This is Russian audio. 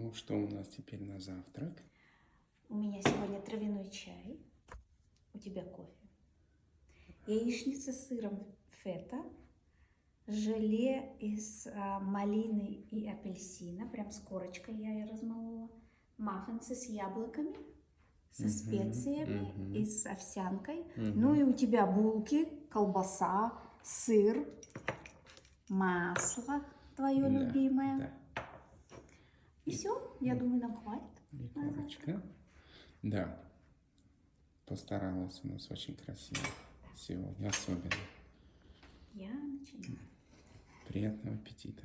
Ну, что у нас теперь на завтрак? У меня сегодня травяной чай, у тебя кофе, яичница с сыром фета, желе из малины и апельсина, прям с корочкой я ее размолола, маффинсы с яблоками, со специями и с овсянкой. Ну и у тебя булки, колбаса, сыр, масло твое любимое. Да. И все, я думаю, нам хватит. И корочка. Да. Постаралась у нас очень красиво сегодня, особенно. Я начинаю. Приятного аппетита.